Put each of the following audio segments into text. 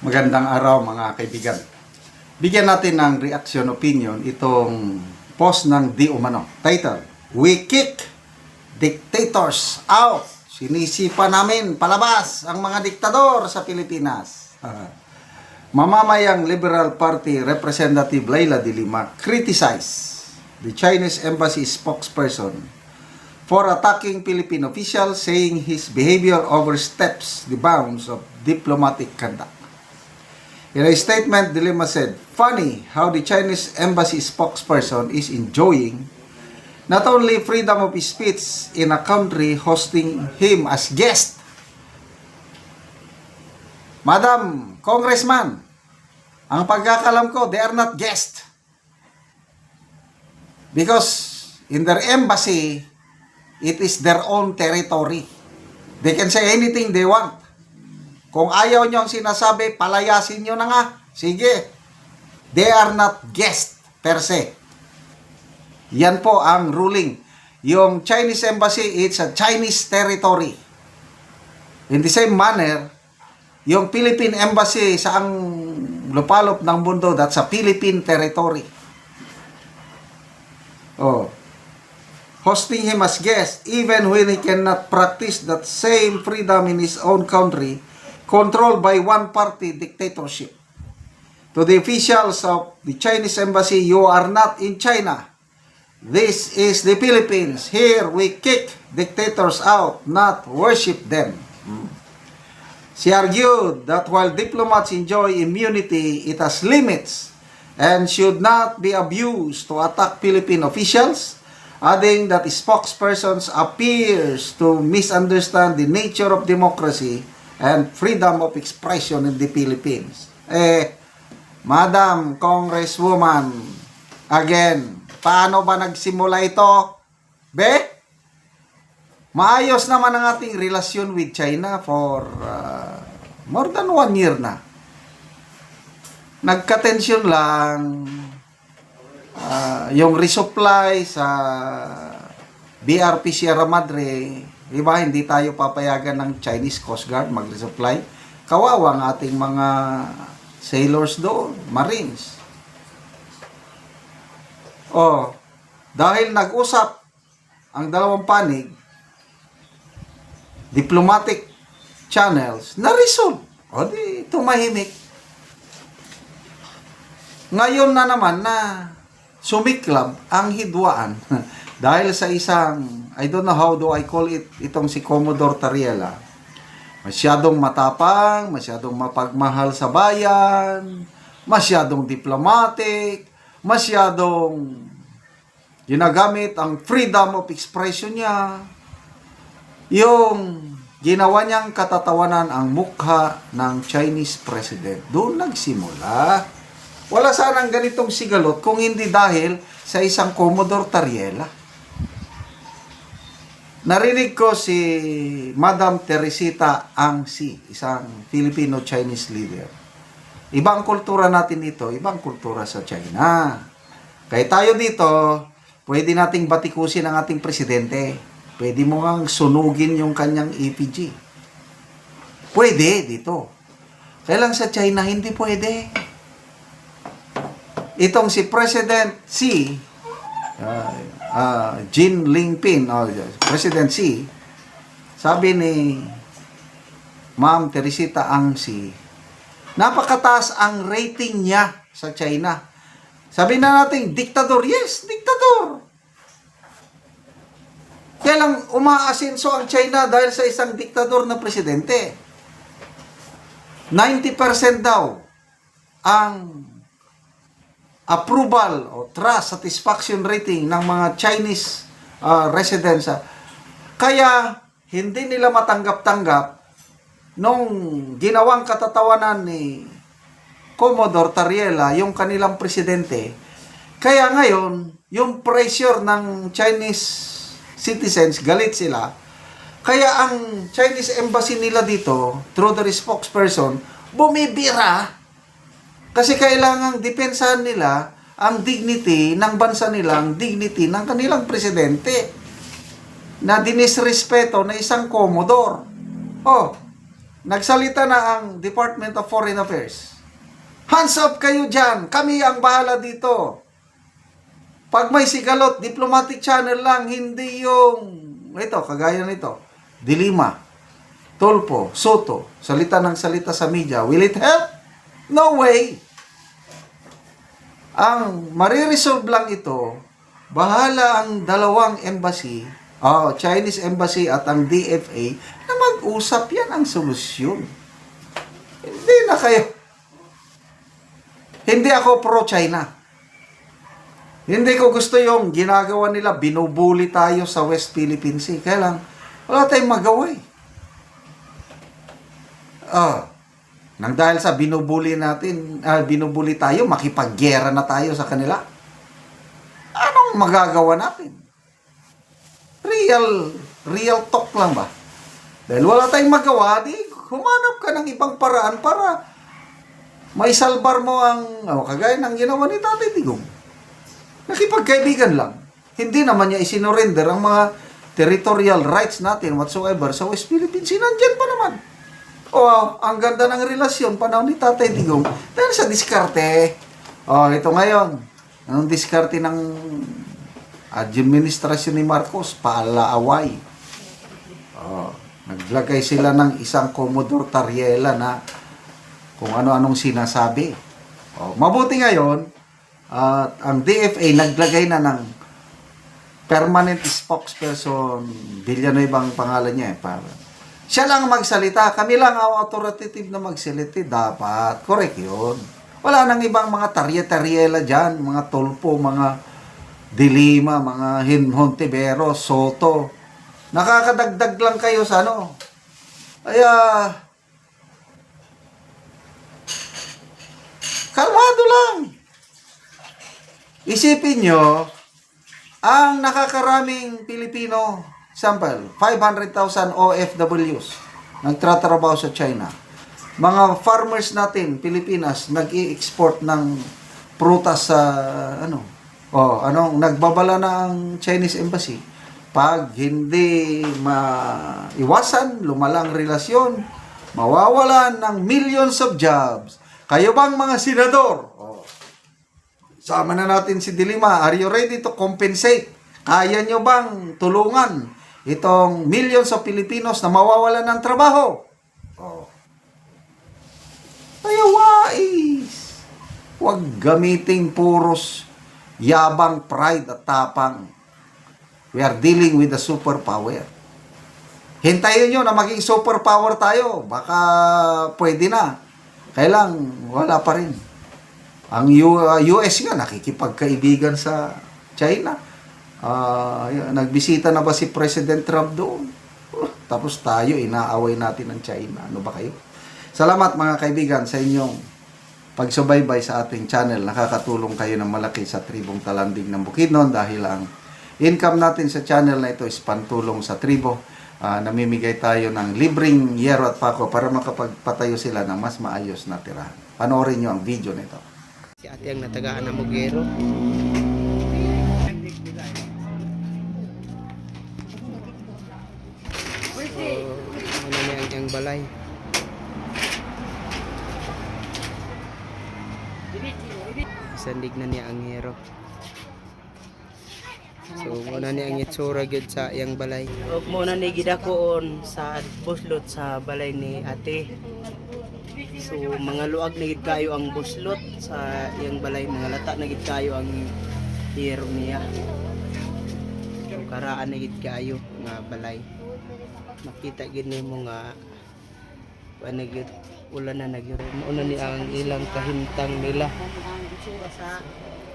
Magandang araw mga kaibigan. Bigyan natin ng reaction opinion itong post ng Di Umano. Title, "We kick dictators out." Sinisipa namin palabas ang mga diktador sa Pilipinas. Mamamayang Liberal Party Representative Leila de Lima criticized the Chinese Embassy spokesperson for attacking Philippine officials, saying his behavior oversteps the bounds of diplomatic conduct. In a statement, de Lima said, "Funny how the Chinese embassy spokesperson is enjoying not only freedom of speech in a country hosting him as guest." Madam Congressman, ang pagkakalam ko, they are not guest. Because in their embassy, it is their own territory. They can say anything they want. Kung ayaw nyo ang sinasabi, palayasin nyo na nga. Sige. They are not guest per se. Yan po ang ruling. Yung Chinese embassy, it's a Chinese territory. In the same manner, yung Philippine embassy sa ang lupalop ng mundo, that's a Philippine territory. Oh. Hosting him as guest, even when he cannot practice that same freedom in his own country, controlled by one-party dictatorship. To the officials of the Chinese embassy, you are not in China. This is the Philippines. Here we kick dictators out, not worship them. She argued that while diplomats enjoy immunity, it has limits and should not be abused to attack Philippine officials, adding that spokespersons appears to misunderstand the nature of democracy and freedom of expression in the Philippines. Madam Congresswoman, again, paano ba nagsimula ito? Maayos naman ang ating relasyon with China for more than 1 year na. Nagka-tension lang yung resupply sa BRP Sierra Madre. Diba, hindi tayo papayagan ng Chinese Coast Guard mag-resupply. Kawawa ang ating mga sailors doon, Marines. Dahil nag-usap ang dalawang panig, diplomatic channels, na-resolve. Di tumahimik. Ngayon na naman na sumiklab ang hidwaan dahil sa isang, I don't know how do I call it, itong si Commodore Tariela. Masyadong matapang, masyadong mapagmahal sa bayan, masyadong diplomatic, masyadong ginagamit ang freedom of expression niya. Yung ginawa niyang katatawanan ang mukha ng Chinese president. Doon nagsimula. Wala sanang ganitong sigalot kung hindi dahil sa isang Commodore Tariela. Narinig ko si Madam Teresita Angsi, isang Filipino-Chinese leader. Ibang kultura natin ito, ibang kultura sa China. Kaya tayo dito, pwede nating batikusin ang ating presidente. Pwede mo ngang sunugin yung kanyang EPG. Pwede dito. Kaya lang sa China, hindi pwede. Itong si President Xi, Jin Lingpin, President Xi, sabi ni Ma'am Teresita Angsi, napakataas ang rating niya sa China. Sabi na natin, diktador. Yes, diktador. Kaya lang umaasenso ang China dahil sa isang diktador na presidente. 90% daw ang approval o trust satisfaction rating ng mga Chinese residents. Kaya hindi nila matanggap-tanggap nung ginawang katatawanan ni Commodore Tariela yung kanilang presidente. Kaya ngayon, yung pressure ng Chinese citizens, galit sila. Kaya ang Chinese embassy nila dito, through their spokesperson, bumibira. Kasi kailangang depensahan nila ang dignity ng bansa nila, ang dignity ng kanilang presidente na dinisrespeto na isang Commodore. nagsalita na ang Department of Foreign Affairs. Hands up kayo dyan. Kami ang bahala dito. Pag may sigalot, diplomatic channel lang, hindi yung, ito, kagaya nito, Dilima, Tulfo, Soto, salita ng salita sa media. Will it help? No way. Ang mariresolve lang ito, bahala ang dalawang embassy, Chinese embassy at ang DFA, na mag-usap, yan ang solusyon. Hindi na kayo. Hindi ako pro-China. Hindi ko gusto yung ginagawa nila, binubuli tayo sa West Philippine Sea. Kaya lang, wala tayong magawa eh. Nang dahil sa binubuli tayo, makipaggera na tayo sa kanila. Anong magagawa natin? Real talk lang ba? Dahil wala tayong magawa, di humanap ka ng ibang paraan para maisalbar mo ang, kagaya ng ginawa ni Tatay Digong. Nakipagkaibigan lang. Hindi naman niya isinorender ang mga territorial rights natin whatsoever sa West Philippine Sea. Nandyan pa naman. Ang ganda ng relasyon panahon ni Tatay Digong dahil sa diskarte. Ito ngayon. Anong diskarte ng administrasyon ni Marcos? Paalaaway. Naglagay sila ng isang Commodore Tariela na kung ano-anong sinasabi. Mabuti ngayon, ang DFA naglagay na ng permanent spokesperson, Villanueva ang pangalan niya siya lang magsalita, kami lang ang authoritative na magsalita, dapat, correct yun. Wala nang ibang mga tarye-tariela dyan, mga Tulfo, mga Dilima, mga Hontivero, Soto. Nakakadagdag lang kayo sa ano. Kaya, kalmado lang. Isipin nyo, ang nakakaraming Pilipino, example, 500,000 OFWs nagtatrabaho sa China. Mga farmers natin, Pilipinas, nag-i-export ng prutas sa nagbabala na ang Chinese embassy. Pag hindi maiwasan, lumalang relasyon, mawawalan ng millions of jobs. Kayo bang mga senador? Sama na natin si Dilima. Are you ready to compensate? Kaya nyo bang tulungan itong millions of Filipinos na mawawalan ng trabaho? Kaya wais. Huwag gamiting puros yabang, pride at tapang. We are dealing with a superpower. Hintayin nyo na maging superpower tayo. Baka pwede na. Kailang wala pa rin. Ang US nga nakikipagkaibigan sa China. Nagbisita na ba si President Trump doon? Tapos tayo, inaaway natin ng China. Ano ba kayo? Salamat mga kaibigan sa inyong pagsubaybay sa ating channel. Nakakatulong kayo ng malaki sa tribong Talanding ng Bukidnon dahil ang income natin sa channel na ito is pantulong sa tribo. Namimigay tayo ng libreng yero at pako para makapagpatayo sila ng mas maayos na tirahan. Panoorin nyo ang video nito. Si ate ang natagaan ng Mugero. Ano niya ang balay. Sandig na niya ang hero. So muna niya ang itsura gyud sa iyang balay. Muna ni gidakoon sa buslot sa balay ni ate. So mga luag na gid kayo ang buslot sa iyang balay, mga lata na gid kayo ang hero niya. So karaan na gid kayo nga balay. Makita gid nimo nga panagit ulan na nagyuro. Mauna ni ang ilang kahintang nila. Sa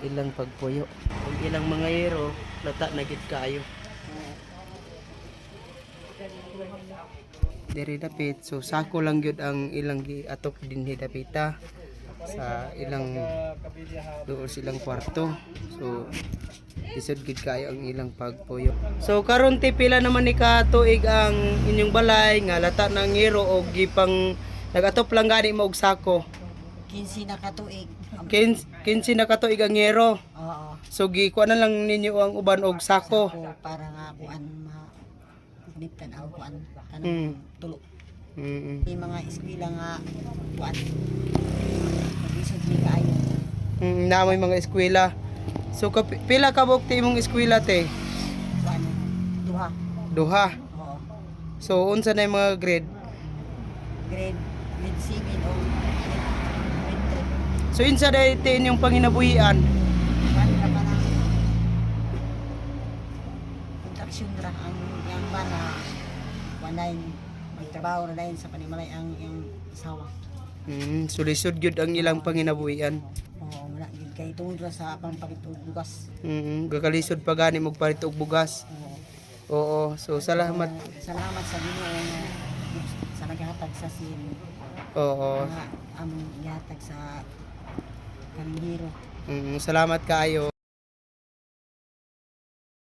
ilang pagpuyo. Ang ilang mga hero lata na gid kayo. Diri dapit, so sako lang gyud ang ilang giatop dinhi dapita sa ilang doon silang kwarto. So isod gid kayo ang ilang pagpuyo. So karon ti pila naman ni ka tuig ang inyong balay nga lata ng hero og gipang nagatop lang gani mo og sako. 15 na katuig. 15 na katuig ang hero. Oo. So gikuha na lang ninyo ang uban og sako. Para nga kuan ma niptan ang kuan kanang tulo. Mm. May mga eskwela nga kuan. Lisod ni kaayo. Na may mga eskwela. So pila ka bukti imong eskwela te? Kuan duha. Duha. Oo. So unsa na yung mga grade? Grade 7 o grade So insa dayto inyong panginabuhian? 3. Kuan ra pa na. Kontraksyon ra ang yang bana. Kuan dahil magtrabaho na dahil sa panimalay ang asawa. So lisod gyud ang ilang panginabuhian. Oo, wala gid kay tungod ra sa pampakitug bugas. Gakalisod pa gani magpalit og bugas. Oo. Oo, so salamat. Salamat sa Ginoo nga sa naghatag sa sin. Oo. Nga among ihatag sa kanang hero. Salamat kaayo.